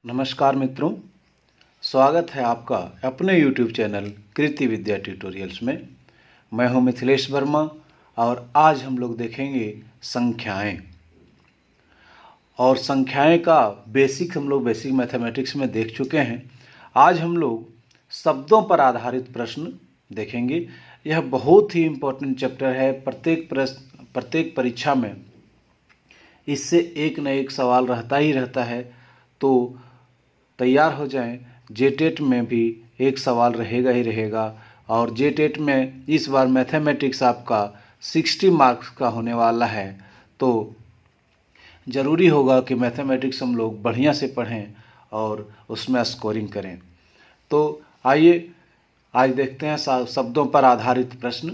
नमस्कार मित्रों, स्वागत है आपका अपने YouTube चैनल कृति विद्या ट्यूटोरियल्स में। मैं हूं मिथिलेश वर्मा और आज हम लोग देखेंगे संख्याएं। और संख्याएं का हम लोग बेसिक मैथमेटिक्स में देख चुके हैं। आज हम लोग शब्दों पर आधारित प्रश्न देखेंगे। यह बहुत ही इम्पोर्टेंट चैप्टर है। प्रत्येक परीक्षा में इससे एक न एक सवाल रहता ही रहता है, तो तैयार हो जाएं। जेटेट में भी एक सवाल रहेगा ही रहेगा और जेटेट में इस बार मैथमेटिक्स आपका 60 मार्क्स का होने वाला है, तो ज़रूरी होगा कि मैथमेटिक्स हम लोग बढ़िया से पढ़ें और उसमें स्कोरिंग करें। तो आइए आज देखते हैं शब्दों पर आधारित प्रश्न।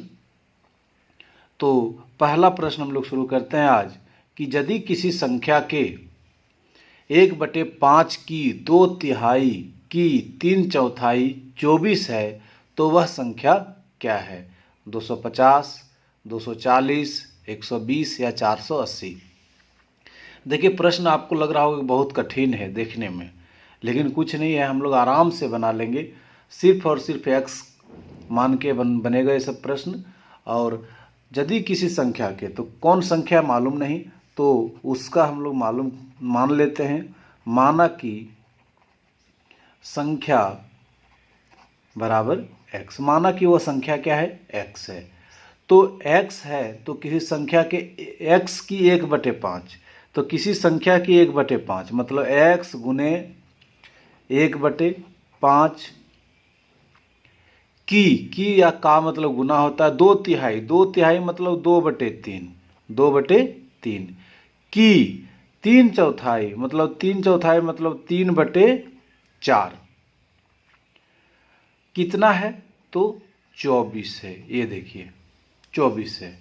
तो पहला प्रश्न हम लोग शुरू करते हैं आज कि यदि किसी संख्या के 1/5 की 2/3 की 3/4 24 है तो वह संख्या क्या है? 250, 240, 120 या 480। देखिए, प्रश्न आपको लग रहा होगा कि बहुत कठिन है देखने में, लेकिन कुछ नहीं है, हम लोग आराम से बना लेंगे। सिर्फ और सिर्फ x मान के बनेगा ये सब प्रश्न। और यदि किसी संख्या के, तो कौन संख्या मालूम नहीं, तो उसका हम लोग मान लेते हैं। माना कि संख्या बराबर x, माना कि वो संख्या क्या है? x है। तो x है तो किसी संख्या के x की 1/5, तो किसी संख्या की 1/5 मतलब x गुने 1/5 की या का मतलब गुना होता है 2/3, 2/3 मतलब 2/3, 2/3 की 3/4 मतलब 3/4 मतलब 3/4 कितना है? तो 24 है। ये देखिए 24 है।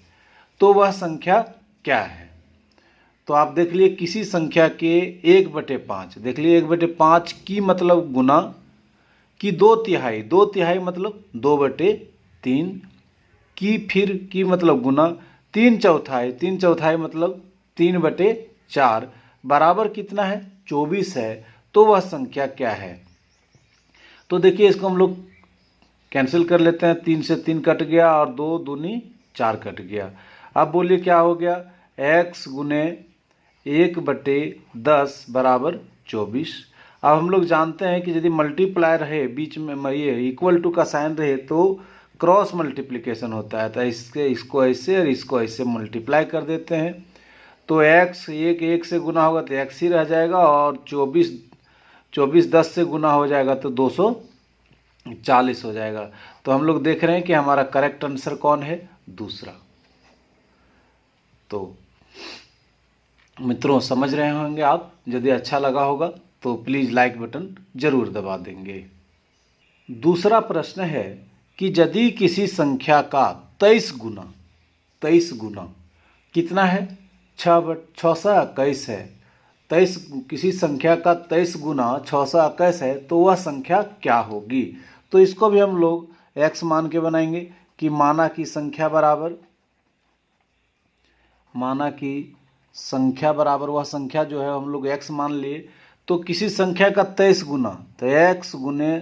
तो वह संख्या क्या है? तो आप देख लिए किसी संख्या के 1/5, देख लिए 1/5 की मतलब गुना की 2/3, 2/3 मतलब 2/3 की, फिर की मतलब गुना 3/4, 3/4 मतलब 3/4 बराबर कितना है? 24 है। तो वह संख्या क्या है? तो देखिए, इसको हम लोग कैंसिल कर लेते हैं। 3 से 3 कट गया और 2 दूनी 4 कट गया। अब बोलिए क्या हो गया? x गुने 1/10 बराबर 24। अब हम लोग जानते हैं कि यदि मल्टीप्लाई रहे, बीच में ये इक्वल टू का साइन रहे, तो क्रॉस मल्टीप्लिकेशन होता है। तो इसको ऐसे और इसको ऐसे मल्टीप्लाई कर देते हैं। तो x 1 से गुना होगा तो x ही रह जाएगा, और 24 10 से गुना हो जाएगा तो 240 हो जाएगा। तो हम लोग देख रहे हैं कि हमारा करेक्ट आंसर कौन है? दूसरा। तो मित्रों, समझ रहे होंगे आप। यदि अच्छा लगा होगा तो प्लीज़ लाइक बटन जरूर दबा देंगे। दूसरा प्रश्न है कि यदि किसी संख्या का 23 गुना कितना है? 621 है। 23 किसी संख्या का 23 गुना 621 है तो वह संख्या क्या होगी? तो इसको भी हम लोग x मान के बनाएंगे कि माना कि संख्या बराबर वह संख्या जो है हम लोग x मान लिए। तो किसी संख्या का 23 गुना, तो x गुने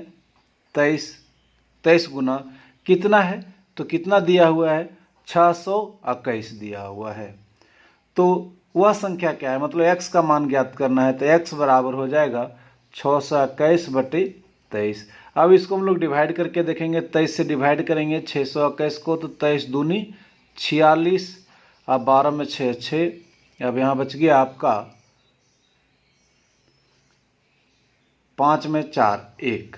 23 गुना कितना है? तो कितना दिया हुआ है? 621 दिया हुआ है। तो वह संख्या क्या है? मतलब x का मान ज्ञात करना है। तो x बराबर हो जाएगा 621/23। अब इसको हम लोग डिवाइड करके देखेंगे। 23 से डिवाइड करेंगे 621 को, तो 23 दूनी 46। अब 12 में 6 6, अब यहाँ बच गया आपका 5 में 4 1।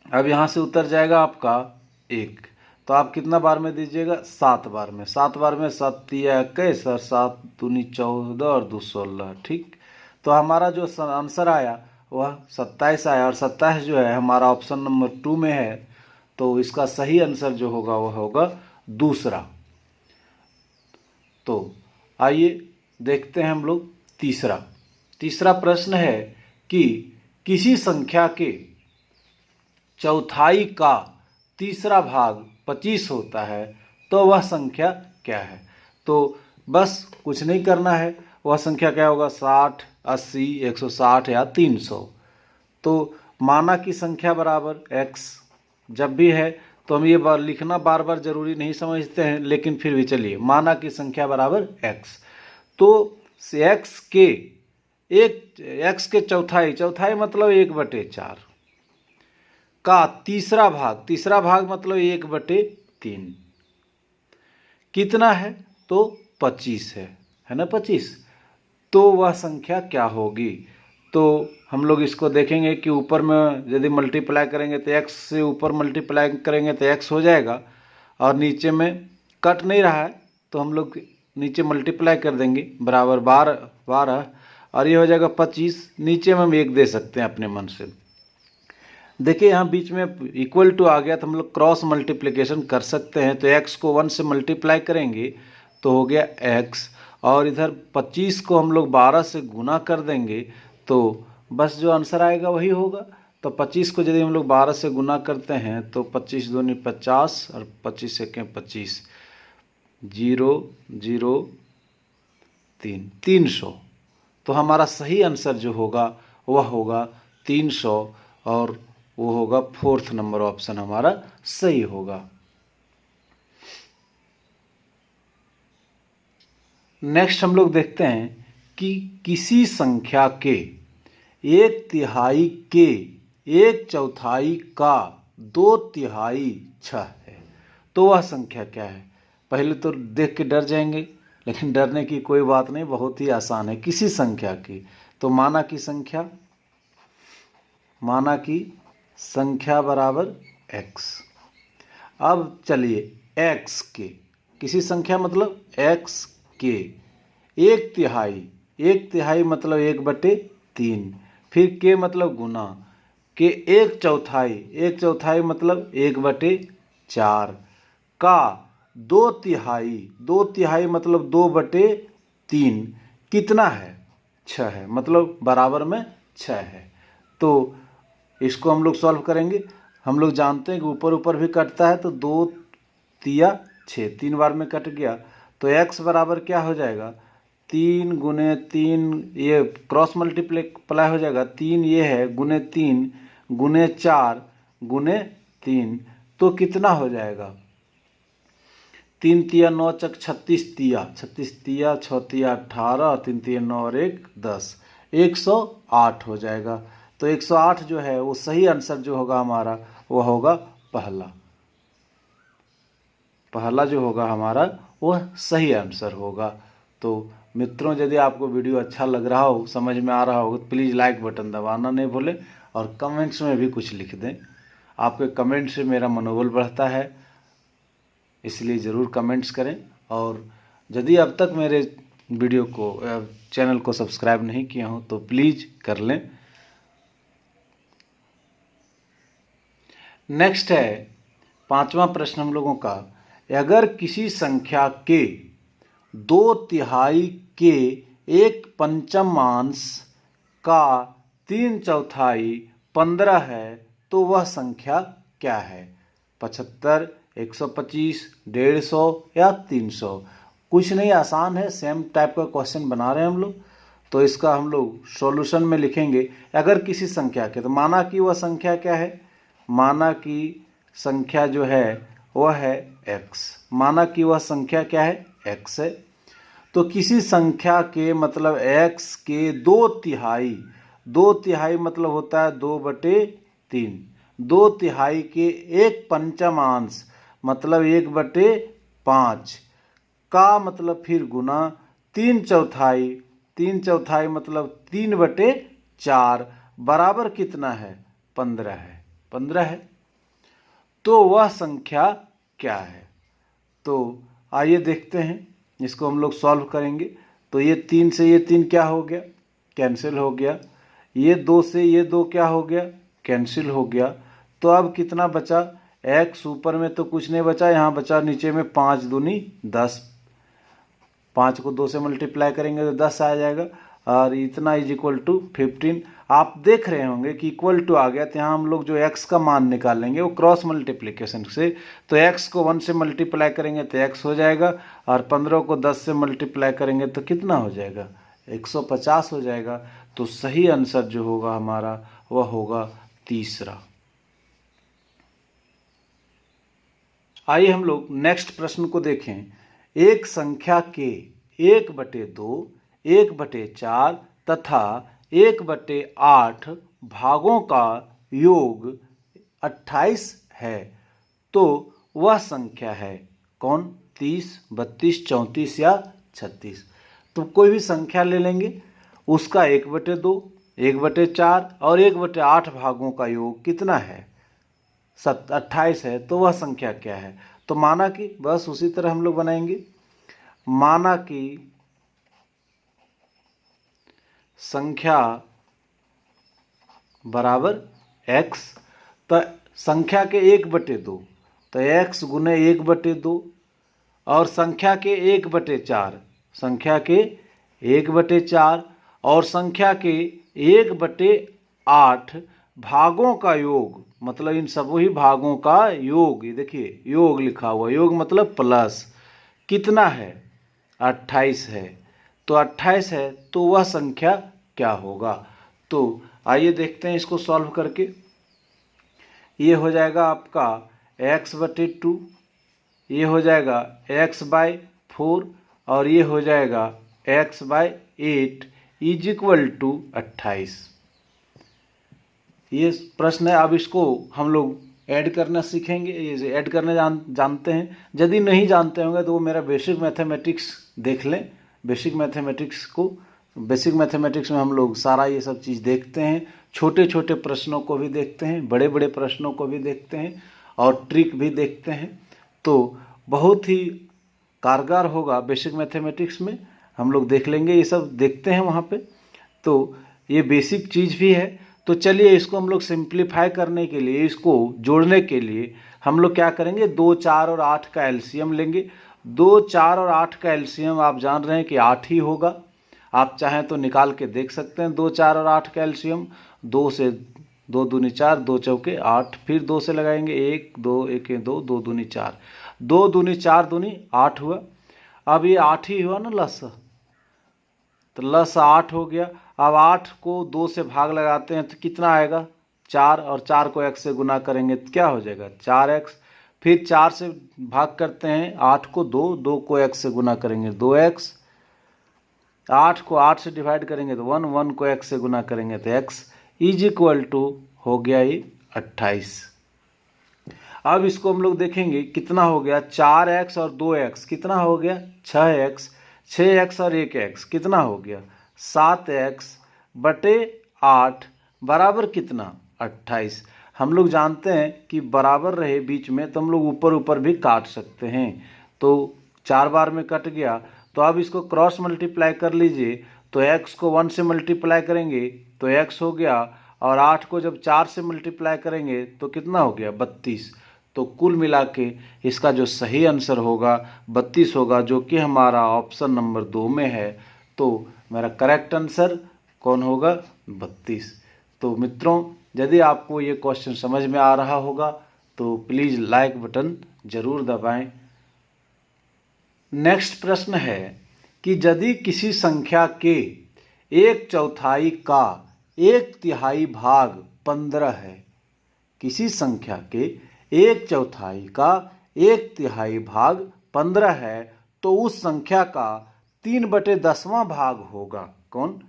अब यहाँ से उतर जाएगा आपका 1। तो आप कितना बार में दीजिएगा? 7 बार में। 7 बार में 7 तिया 21 और 7 दूनी 14 और 2 16। ठीक। तो हमारा जो आंसर आया वह 27 आया, और 27 जो है हमारा ऑप्शन नंबर 2 में है। तो इसका सही आंसर जो होगा वह होगा दूसरा। तो आइए देखते हैं हम लोग तीसरा प्रश्न है कि किसी संख्या के चौथाई का तीसरा भाग 25 होता है तो वह संख्या क्या है? तो बस कुछ नहीं करना है, वह संख्या क्या होगा? 60, 80, 160 या 300। तो माना की संख्या बराबर x जब भी है तो हम ये लिखना बार बार जरूरी नहीं समझते हैं, लेकिन फिर भी चलिए, माना की संख्या बराबर x, तो x के चौथाई मतलब 1/4 का तीसरा भाग मतलब 1/3 कितना है, तो 25 है ना 25। तो वह संख्या क्या होगी, तो हम लोग इसको देखेंगे कि ऊपर में यदि मल्टीप्लाई करेंगे तो x से ऊपर मल्टीप्लाई करेंगे तो x हो जाएगा, और नीचे में कट नहीं रहा है तो हम लोग नीचे मल्टीप्लाई कर देंगे, बराबर 12 और ये हो जाएगा 25। नीचे में हम 1 दे सकते हैं अपने मन से। देखिए यहाँ बीच में इक्वल टू आ गया तो हम लोग क्रॉस मल्टीप्लिकेशन कर सकते हैं, तो x को 1 से मल्टीप्लाई करेंगे तो हो गया x, और इधर 25 को हम लोग 12 से गुना कर देंगे तो बस जो आंसर आएगा वही होगा। तो 25 को यदि हम लोग 12 से गुना करते हैं तो 25 दूनी 50 और 25 एके 25, 0 0 3 300। तो हमारा सही आंसर जो होगा वह होगा 300, और वो होगा 4th नंबर ऑप्शन हमारा सही होगा। नेक्स्ट हम लोग देखते हैं कि किसी संख्या के 1/3 के 1/4 का 2/3 6 है, तो वह संख्या क्या है। पहले तो देख के डर जाएंगे, लेकिन डरने की कोई बात नहीं, बहुत ही आसान है। किसी संख्या की, तो माना की संख्या बराबर x। अब चलिए x के, किसी संख्या मतलब x के 1/3 मतलब 1/3, फिर के मतलब गुना, के 1/4 मतलब 1/4 का 2/3 मतलब 2/3 कितना है, 6 है, मतलब बराबर में 6 है। तो इसको हम लोग सॉल्व करेंगे। हम लोग जानते हैं कि ऊपर भी कटता है, तो 2 तिया 6, 3 बार में कट गया, तो x बराबर क्या हो जाएगा, 3 गुने 3, ये क्रॉस मल्टीप्लाई हो जाएगा, 3 ये है गुने 3 गुने 4 गुने 3, तो कितना हो जाएगा, 3 तिया 9 चक 36 तिया 6 तिया 18, 3 तिया 9 और 1 10, 108 हो जाएगा। तो 108 जो है वो सही आंसर जो होगा हमारा वो होगा पहला जो होगा हमारा वह सही आंसर होगा। तो मित्रों, यदि आपको वीडियो अच्छा लग रहा हो, समझ में आ रहा हो, तो प्लीज़ लाइक बटन दबाना नहीं भूलें, और कमेंट्स में भी कुछ लिख दें। आपके कमेंट से मेरा मनोबल बढ़ता है, इसलिए ज़रूर कमेंट्स करें। और यदि अब तक मेरे वीडियो को चैनल को सब्सक्राइब नहीं किया हो तो प्लीज़ कर लें। नेक्स्ट है 5वां प्रश्न हम लोगों का, अगर किसी संख्या के 2/3 के 1/5 का 3/4 15 है, तो वह संख्या क्या है, 75, 125, 150 या 300। कुछ नहीं, आसान है, सेम टाइप का क्वेश्चन बना रहे हैं हम लोग। तो इसका हम लोग सॉल्यूशन में लिखेंगे, अगर किसी संख्या के, तो माना कि वह संख्या क्या है, माना की संख्या जो है वह है x, माना कि वह संख्या क्या है, x है। तो किसी संख्या के मतलब x के 2/3 मतलब होता है 2/3, 2/3 के 1/5 मतलब 1/5 का मतलब फिर गुना, 3/4 मतलब 3/4 बराबर कितना है, 15 है। तो वह संख्या क्या है। तो आइए देखते हैं, इसको हम लोग सॉल्व करेंगे। तो ये 3 से ये 3 क्या हो गया, कैंसिल हो गया। ये 2 से ये 2 क्या हो गया, कैंसिल हो गया। तो अब कितना बचा, x ऊपर में तो कुछ नहीं बचा, यहाँ बचा नीचे में 5 दूनी 10, 5 को 2 से मल्टीप्लाई करेंगे तो 10 आ जाएगा, और इतना इज इक्वल टू 15। आप देख रहे होंगे कि इक्वल टू आ गया, तो यहाँ हम लोग जो x का मान निकालेंगे वो क्रॉस मल्टीप्लिकेशन से, तो x को 1 से मल्टीप्लाई करेंगे तो x हो जाएगा, और 15 को 10 से मल्टीप्लाई करेंगे तो कितना हो जाएगा, 150 हो जाएगा। तो सही आंसर जो होगा हमारा वह होगा तीसरा। आइए हम लोग नेक्स्ट प्रश्न को देखें। एक संख्या के 1/2, 1/4 तथा 1/8 भागों का योग 28 है, तो वह संख्या है कौन? 30, 32, 34 या 36। तो कोई भी संख्या ले लेंगे, उसका 1/2, 1/4 और 1/8 भागों का योग कितना है? 28 है। तो वह संख्या क्या है? तो माना कि बस उसी तरह हम लोग बनाएंगे। माना कि संख्या बराबर x, तो संख्या के 1/2, तो x गुने 1/2 और संख्या के 1/4, संख्या के 1/4 और संख्या के 1/8 भागों का योग, मतलब इन सभी भागों का योग। ये देखिए योग लिखा हुआ, योग मतलब प्लस, कितना है? 28 है। तो 28 है तो वह संख्या क्या होगा? तो आइए देखते हैं इसको सॉल्व करके। ये हो जाएगा आपका x/2, ये हो जाएगा x/4 और ये हो जाएगा x/8 इज इक्वल टू 28। ये प्रश्न है। अब इसको हम लोग ऐड करना सीखेंगे। ये ऐड करने जानते हैं। यदि नहीं जानते होंगे तो वो मेरा बेसिक मैथमेटिक्स देख लें। बेसिक मैथमेटिक्स में हम लोग सारा ये सब चीज़ देखते हैं। छोटे छोटे प्रश्नों को भी देखते हैं, बड़े बड़े प्रश्नों को भी देखते हैं और ट्रिक भी देखते हैं। तो बहुत ही कारगर होगा बेसिक मैथमेटिक्स में। हम लोग देख लेंगे, ये सब देखते हैं वहाँ पे। तो ये बेसिक चीज़ भी है। तो चलिए इसको हम लोग सिंप्लीफाई करने के लिए, इसको जोड़ने के लिए हम लोग क्या करेंगे? 2, 4 और 8 का एलसीएम लेंगे। 2, 4 और 8 का एलसीएम आप जान रहे हैं कि 8 ही होगा। आप चाहें तो निकाल के देख सकते हैं 2, 4 और 8 का एलसीएम। 2 से 2 दूनी 4, 2 चौके 8, फिर 2 से लगाएंगे 1, 2, 1, 2, 2 दूनी 4, 2 दूनी 4 दूनी 8 हुआ। अब ये 8 ही हुआ ना लस, तो लस 8 हो गया। अब 8 को 2 से भाग लगाते हैं तो कितना आएगा? 4, और 4 को x से गुना करेंगे तो क्या हो जाएगा? 4x। फिर 4 से भाग करते हैं 8 को 2, 2 को x से गुना करेंगे 2x, 8 को 8 से डिवाइड करेंगे तो 1, 1 को x से गुना करेंगे तो x इज इक्वल टू हो गया ये 28। अब इसको हम लोग देखेंगे कितना हो गया। 4x और 2x कितना हो गया? 6x, 6x और 1x कितना हो गया? 7x/8 बराबर कितना? 28। हम लोग जानते हैं कि बराबर रहे बीच में तो हम लोग ऊपर ऊपर भी काट सकते हैं। तो 4 बार में कट गया। तो अब इसको क्रॉस मल्टीप्लाई कर लीजिए। तो x को 1 से मल्टीप्लाई करेंगे तो x हो गया, और 8 को जब 4 से मल्टीप्लाई करेंगे तो कितना हो गया? 32। तो कुल मिला के इसका जो सही आंसर होगा 32 होगा, जो कि हमारा ऑप्शन नंबर 2 में है। तो मेरा करेक्ट आंसर कौन होगा? 32। तो मित्रों, यदि आपको ये क्वेश्चन समझ में आ रहा होगा तो प्लीज़ लाइक बटन ज़रूर दबाएं। नेक्स्ट प्रश्न है कि यदि किसी संख्या के 1/4 का 1/3 भाग 15 है, किसी संख्या के 1/4 का 1/3 भाग 15 है, तो उस संख्या का 3/10वां भाग होगा कौन?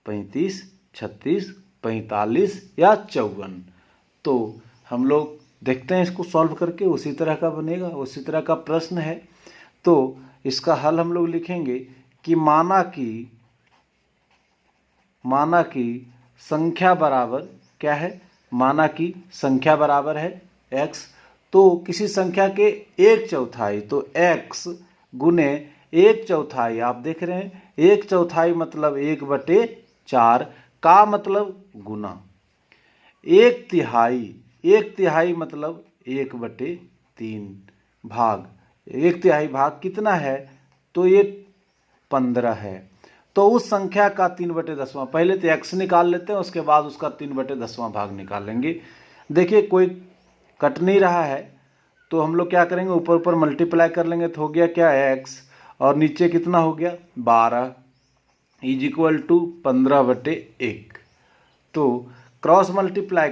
35, 36, 45 या 54। तो हम लोग देखते हैं इसको सॉल्व करके, उसी तरह का बनेगा, उसी तरह का प्रश्न है। तो इसका हल हम लोग लिखेंगे कि माना कि संख्या बराबर क्या है? माना कि संख्या बराबर है x। तो किसी संख्या के 1/4, तो x गुने 1/4, आप देख रहे हैं 1/4 मतलब 1/4 का मतलब गुना 1/3, 1/3 मतलब 1/3 भाग 1/3 भाग कितना है? तो ये 15 है। तो उस संख्या का 3/10वां, पहले तो x निकाल लेते हैं, उसके बाद उसका 3/10वां भाग निकालेंगे। देखिए कोई कट नहीं रहा है तो हम लोग क्या करेंगे? ऊपर ऊपर मल्टीप्लाई कर लेंगे तो हो गया क्या? x, और नीचे कितना हो गया? 12। Is equal to 15/1। तो क्रॉस मल्टीप्लाई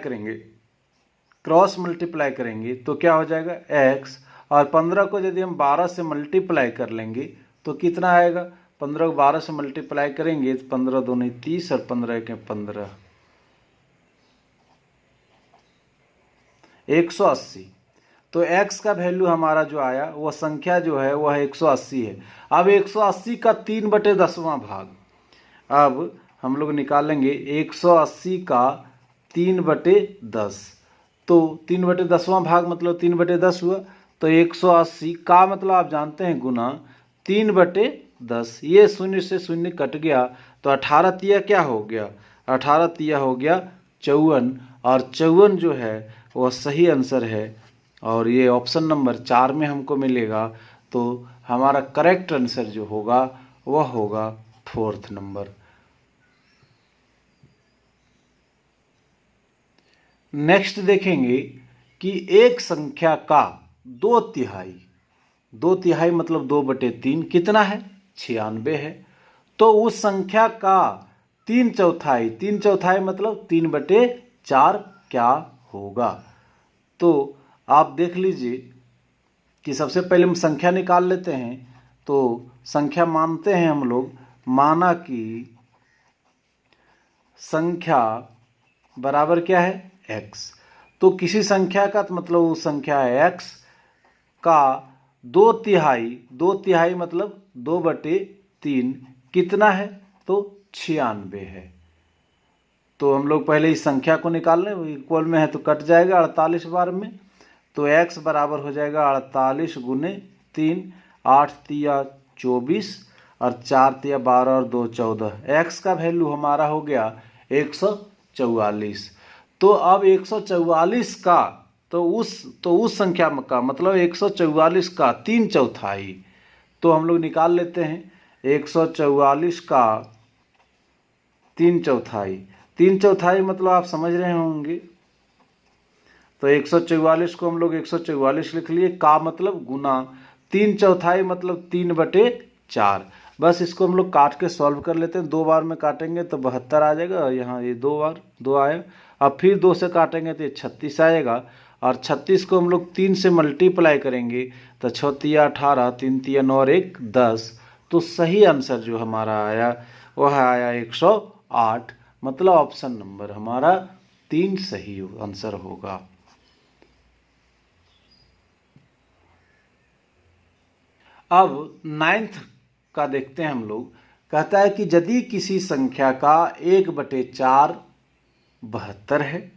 करेंगे तो क्या हो जाएगा x, और 15 को यदि हम 12 से मल्टीप्लाई कर लेंगे तो कितना आएगा, 15 को 12 से मल्टीप्लाई करेंगे तो 15 दूनी 30 और 15 के 15, 180। तो x का वैल्यू हमारा जो आया वह संख्या जो है वह 180 है। अब 180 का 3/10वां भाग, अब हम लोग निकालेंगे 180 का 3/10, तो 3/10वां भाग मतलब 3/10 हुआ। तो 180 का मतलब आप जानते हैं गुना 3/10, ये शून्य से शून्य कट गया तो 18 तिया क्या हो गया, 18 तिया हो गया 54, और 54 जो है वह सही आंसर है, और ये ऑप्शन नंबर 4 में हमको मिलेगा। तो हमारा करेक्ट आंसर जो होगा वह होगा 4th नंबर। नेक्स्ट देखेंगे कि एक संख्या का 2/3 मतलब 2/3 कितना है, 96 है। तो उस संख्या का 3/4 मतलब 3/4 क्या होगा। तो आप देख लीजिए कि सबसे पहले हम संख्या निकाल लेते हैं। तो संख्या मानते हैं हम लोग, माना कि संख्या बराबर क्या है, x। तो किसी संख्या का मतलब वो संख्या है x का 2/3 मतलब 2/3 कितना है, तो 96 है। तो हम लोग पहले इस संख्या को निकाल लें, इक्वल में है तो कट जाएगा 48 बार में। तो x बराबर हो जाएगा 48 गुने 3, 8 तिया 24 और 4 तिया 12 और 2 14। x का वैल्यू हमारा हो गया 144। तो अब 144 का तो उस संख्या का मतलब 144 का 3/4, तो हम लोग निकाल लेते हैं 144 का 3/4 मतलब आप समझ रहे होंगे। तो 144 को हम लोग 144 लिख लिए, का मतलब गुना 3/4 मतलब 3/4। बस इसको हम लोग काट के सॉल्व कर लेते हैं। 2 बार में काटेंगे तो 72 आ जाएगा, यहाँ ये 2 बार 2 आया। अब फिर 2 से काटेंगे तो ये 36 आएगा, और 36 को हम लोग 3 से मल्टीप्लाई करेंगे तो 6 तिया 18, 3 तिया 9 और 1 10। तो सही आंसर जो हमारा आया वह आया 108, मतलब ऑप्शन नंबर हमारा 3 सही आंसर होगा। अब 9th का देखते हैं हम लोग। कहता है कि यदि किसी संख्या का 1/4 72 है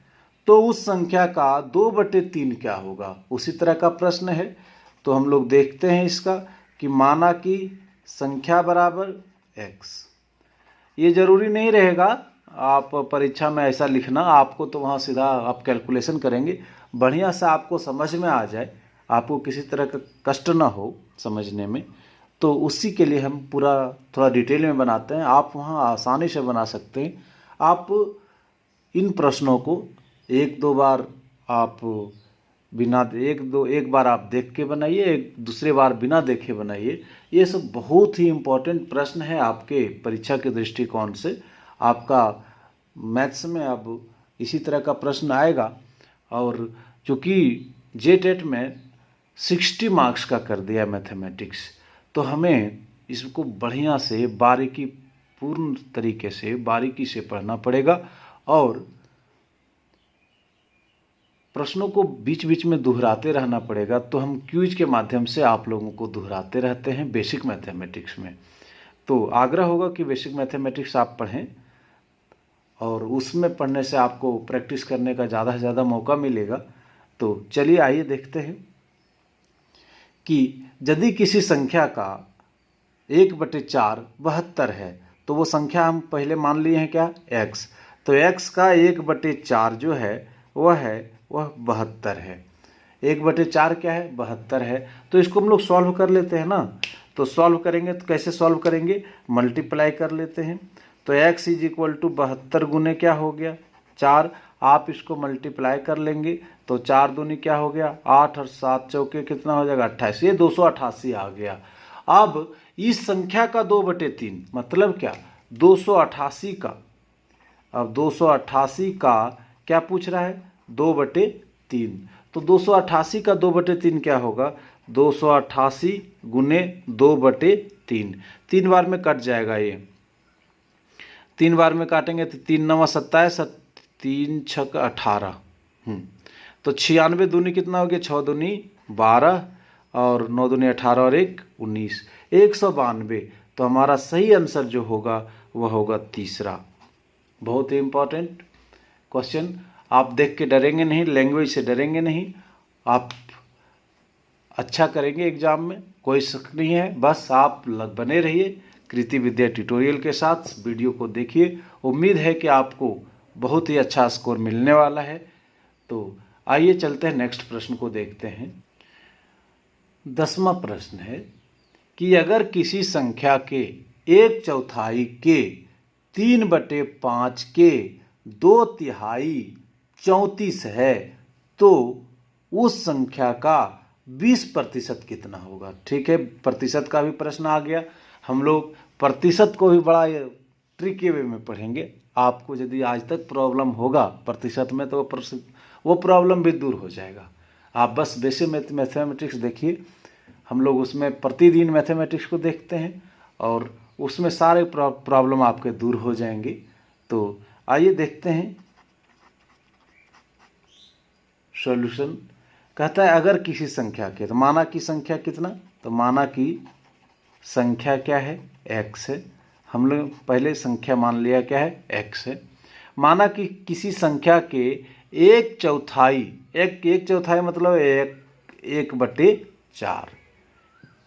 तो उस संख्या का 2/3 क्या होगा। उसी तरह का प्रश्न है। तो हम लोग देखते हैं इसका कि माना कि संख्या बराबर x। ये जरूरी नहीं रहेगा आप परीक्षा में ऐसा लिखना, आपको तो वहाँ सीधा आप कैलकुलेशन करेंगे, बढ़िया से आपको समझ में आ जाए, आपको किसी तरह का कष्ट ना हो समझने में। तो उसी के लिए हम पूरा थोड़ा डिटेल में बनाते हैं, आप वहाँ आसानी से बना सकते हैं। आप इन प्रश्नों को 1-2 बार आप बिना एक बार आप देख के बनाइए, एक दूसरे बार बिना देखे बनाइए। ये सब बहुत ही इम्पोर्टेंट प्रश्न है आपके परीक्षा के दृष्टिकोण से। आपका मैथ्स में अब इसी तरह का प्रश्न आएगा, और चूँकि JTET में 60 मार्क्स का कर दिया मैथमेटिक्स, तो हमें इसको बढ़िया से पूर्ण तरीके से बारीकी से पढ़ना पड़ेगा, और प्रश्नों को बीच बीच में दोहराते रहना पड़ेगा। तो हम क्विज के माध्यम से आप लोगों को दोहराते रहते हैं बेसिक मैथमेटिक्स में। तो आग्रह होगा कि बेसिक मैथमेटिक्स आप पढ़ें, और उसमें पढ़ने से आपको प्रैक्टिस करने का ज़्यादा से ज़्यादा मौका मिलेगा। तो चलिए आइए देखते हैं कि यदि किसी संख्या का 1/4 72 है तो वो संख्या हम पहले मान लिए हैं क्या, x। तो x का 1/4 जो है वह 72 है। 1/4 क्या है, 72 है। तो इसको हम लोग सॉल्व कर लेते हैं ना। तो सॉल्व करेंगे तो कैसे सॉल्व करेंगे, मल्टीप्लाई कर लेते हैं। तो x इज इक्वल टू 72 गुने क्या हो गया 4। आप इसको मल्टीप्लाई कर लेंगे तो 4 दूनी क्या हो गया 8 और 7 चौके कितना हो जाएगा 28, ये 288 आ गया। अब इस संख्या का 2/3 मतलब क्या, 288 का, अब 288 का क्या पूछ रहा है, 2/3। तो 288 का 2/3 क्या होगा, 288 गुने 2/3, 3 बार में कट जाएगा ये, 3 बार में काटेंगे तो 3 9 27, 3 6 18, तो 96 दूनी कितना हो गया, 6 दूनी 12 और 9 दूनी 18 और 1 19, 192। तो हमारा सही आंसर जो होगा वह होगा तीसरा। बहुत ही इम्पोर्टेंट क्वेश्चन, आप देख के डरेंगे नहीं, लैंग्वेज से डरेंगे नहीं, आप अच्छा करेंगे एग्जाम में, कोई शक नहीं है। बस आप बने रहिए कृति विद्या ट्यूटोरियल के साथ, वीडियो को देखिए, उम्मीद है कि आपको बहुत ही अच्छा स्कोर मिलने वाला है। तो आइए चलते हैं नेक्स्ट प्रश्न को देखते हैं। 10वां प्रश्न है कि अगर किसी संख्या के 1/4 के 3/5 के 2/3 34 है तो उस संख्या का 20% कितना होगा। ठीक है, प्रतिशत का भी प्रश्न आ गया। हम लोग प्रतिशत को भी बड़ा ट्रिकी वे में पढ़ेंगे। आपको यदि आज तक प्रॉब्लम होगा प्रतिशत में तो वो प्रॉब्लम भी दूर हो जाएगा। आप बस बेसिक मैथमेटिक्स देखिए, हम लोग उसमें प्रतिदिन मैथमेटिक्स को देखते हैं और उसमें सारे प्रॉब्लम आपके दूर हो जाएंगे। तो आइए देखते हैं सॉल्यूशन। कहता है अगर किसी संख्या के, तो माना की संख्या कितना, तो माना की संख्या क्या है, x है। हम लोग पहले संख्या मान लिया क्या है, x है। माना कि किसी संख्या के 1/4, एक चौथाई मतलब 1/4,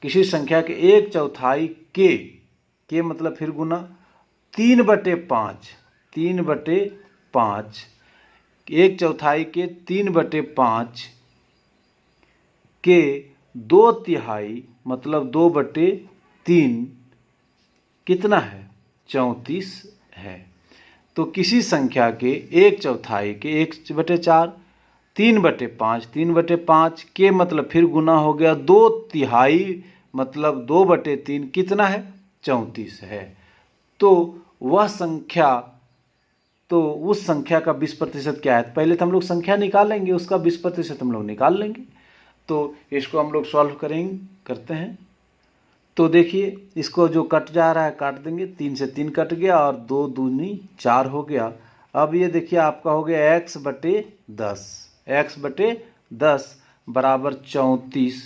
किसी संख्या के 1/4 के मतलब फिर गुना 3/5, 3/5, 1/4 के 3/5 के 2/3 मतलब 2/3 कितना है, 34 है। तो किसी संख्या के 1/4 के 1/4, 3/5, 3/5 के मतलब फिर गुना हो गया 2/3 मतलब 2/3 कितना है, 34 है। तो वह संख्या, तो उस संख्या का 20% क्या है। पहले तो हम लोग संख्या निकालेंगे, उसका 20% हम लोग निकाल लेंगे। तो इसको हम लोग सॉल्व करते हैं। तो देखिए इसको जो कट जा रहा है काट देंगे, 3 से 3 कट गया और 2 दूनी 4 हो गया। अब ये देखिए आपका हो गया x/10, x/10 बराबर 34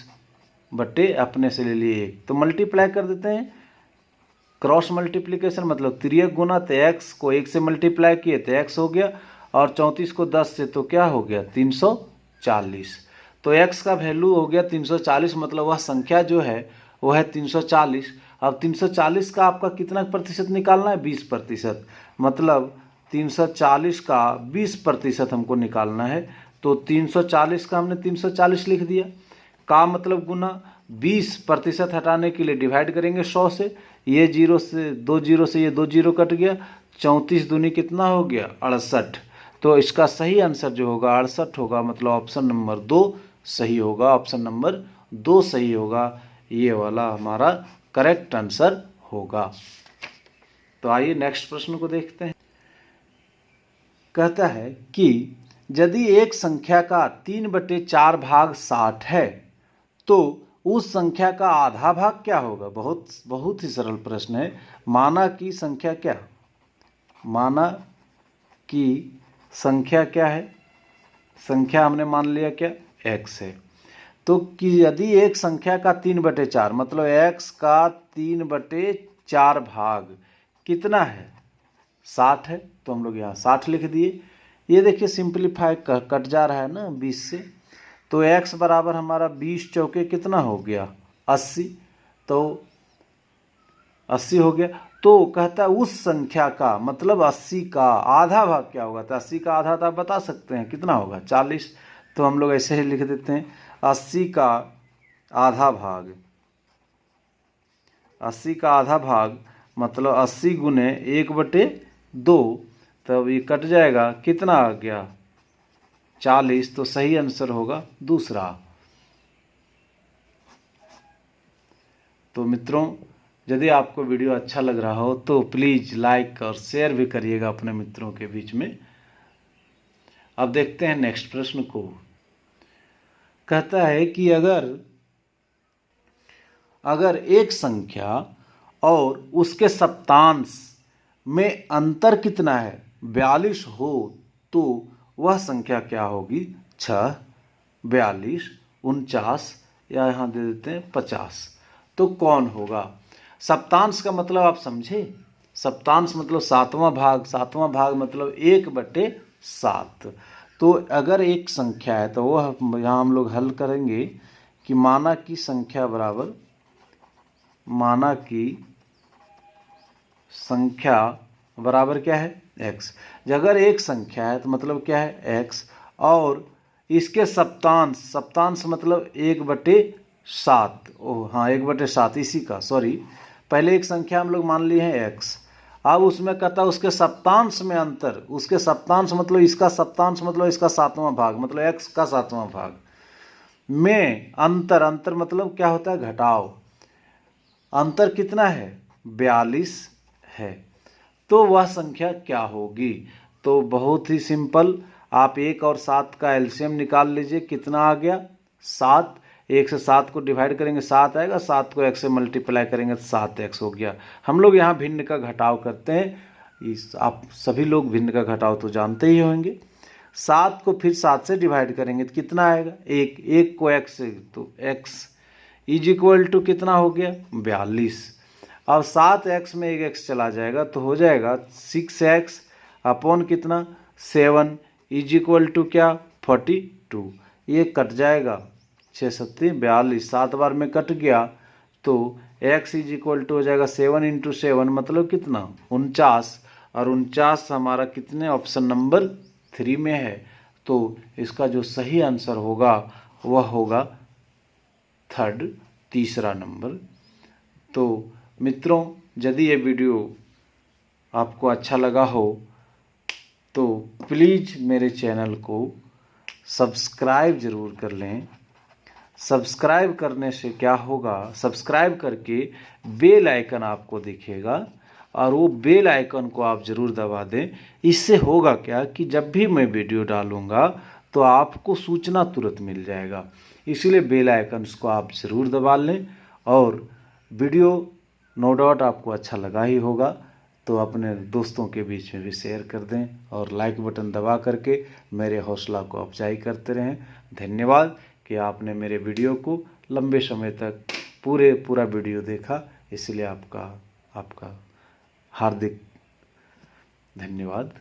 बटे अपने से ले लिए 1, तो मल्टीप्लाई कर देते हैं। क्रॉस मल्टीप्लिकेशन मतलब तिर्यक गुना, तो x को 1 से मल्टीप्लाई किए तो x हो गया और 34 को 10 से तो क्या हो गया, 340। तो x का वैल्यू हो गया 340, मतलब वह संख्या जो है वो है 340। अब 340 का आपका कितना प्रतिशत निकालना है, 20%, मतलब 340 का 20% हमको निकालना है। तो 340 का हमने 340 लिख दिया, का मतलब गुना, 20% हटाने के लिए डिवाइड करेंगे 100 से, ये 0 से 2 0 से ये 2 0 कट गया, 34 दूनी कितना हो गया, 68। तो इसका सही आंसर जो होगा 68 होगा, मतलब ऑप्शन नंबर 2 सही होगा, ऑप्शन नंबर 2 सही होगा, ये वाला हमारा करेक्ट आंसर होगा। तो आइए नेक्स्ट प्रश्न को देखते हैं। कहता है कि यदि एक संख्या का 3/4 भाग 60 है तो उस संख्या का आधा भाग क्या होगा। बहुत ही सरल प्रश्न है। माना की संख्या क्या, माना की संख्या क्या है, संख्या हमने मान लिया क्या, x है। तो कि यदि एक संख्या का 3/4 मतलब x का 3/4 भाग कितना है, 60 है, तो हम लोग यहाँ 60 लिख दिए। ये देखिए सिंप्लीफाई कट जा रहा है ना 20 से, तो x बराबर हमारा 20 चौके कितना हो गया, 80, तो 80 हो गया। तो कहता है उस संख्या का मतलब 80 का आधा भाग क्या होगा, तो 80 का आधा तो आप बता सकते हैं कितना होगा, 40। तो हम लोग ऐसे ही लिख देते हैं 80 का आधा भाग, 80 का आधा भाग मतलब 80 गुने 1/2, तब ये कट जाएगा, कितना आ गया, 40। तो सही आंसर होगा दूसरा। तो मित्रों यदि आपको वीडियो अच्छा लग रहा हो तो प्लीज़ लाइक और शेयर भी करिएगा अपने मित्रों के बीच में। अब देखते हैं नेक्स्ट प्रश्न को। कहता है कि अगर एक संख्या और उसके सप्तांश में अंतर कितना है 42 हो तो वह संख्या क्या होगी? 6, 42, 49 या यहाँ दे देते हैं 50। तो कौन होगा? सप्तांश का मतलब आप समझे? सप्तांश मतलब सातवां भाग, सातवां भाग मतलब 1/7। तो अगर एक संख्या है तो वह यहाँ हम लोग हल करेंगे कि माना की संख्या बराबर क्या है? x। अगर एक संख्या है तो मतलब क्या है? x। और इसके सप्तांश मतलब 1/7। ओह हाँ, 1/7 इसी का, सॉरी, पहले एक संख्या हम लोग मान लिए हैं x। अब उसमें कहता है उसके सप्तांश में अंतर, उसके सप्तांश मतलब इसका सप्तांश मतलब इसका सातवां भाग, मतलब x का सातवां भाग में अंतर मतलब क्या होता है? घटाव। अंतर कितना है? 42 है। तो वह संख्या क्या होगी? तो बहुत ही सिंपल, आप 1 और 7 का एलसीएम निकाल लीजिए। कितना आ गया? 7। 1 से 7 को डिवाइड करेंगे 7 आएगा, 7 को x से मल्टीप्लाई करेंगे तो 7x हो गया। हम लोग यहाँ भिन्न का घटाव करते हैं, आप सभी लोग भिन्न का घटाव तो जानते ही होंगे। 7 को फिर 7 से डिवाइड करेंगे तो कितना आएगा? 1 को x से, तो x इज इक्वल टू कितना हो गया? 42। अब 7x में एक x चला जाएगा तो हो जाएगा 6x अपॉन कितना? 7 इज इक्वल टू क्या? 42। ये कट जाएगा, 6 7 42, 7 बार में कट गया तो x इज इक्वल टू हो जाएगा 7 × 7 मतलब कितना? 49। और 49 हमारा कितने? ऑप्शन नंबर 3 में है। तो इसका जो सही आंसर होगा वह होगा थर्ड, तीसरा नंबर। तो मित्रों, यदि ये वीडियो आपको अच्छा लगा हो तो प्लीज़ मेरे चैनल को सब्सक्राइब ज़रूर कर लें। सब्सक्राइब करने से क्या होगा? सब्सक्राइब करके बेल आइकन आपको दिखेगा और वो बेल आइकन को आप ज़रूर दबा दें। इससे होगा क्या कि जब भी मैं वीडियो डालूँगा तो आपको सूचना तुरंत मिल जाएगा। इसीलिए बेल आइकन को आप ज़रूर दबा लें। और वीडियो नो डाउट आपको अच्छा लगा ही होगा तो अपने दोस्तों के बीच में भी शेयर कर दें और लाइक बटन दबा करके मेरे हौसला को अफजाई करते रहें। धन्यवाद कि आपने मेरे वीडियो को लंबे समय तक पूरा वीडियो देखा, इसलिए आपका हार्दिक धन्यवाद।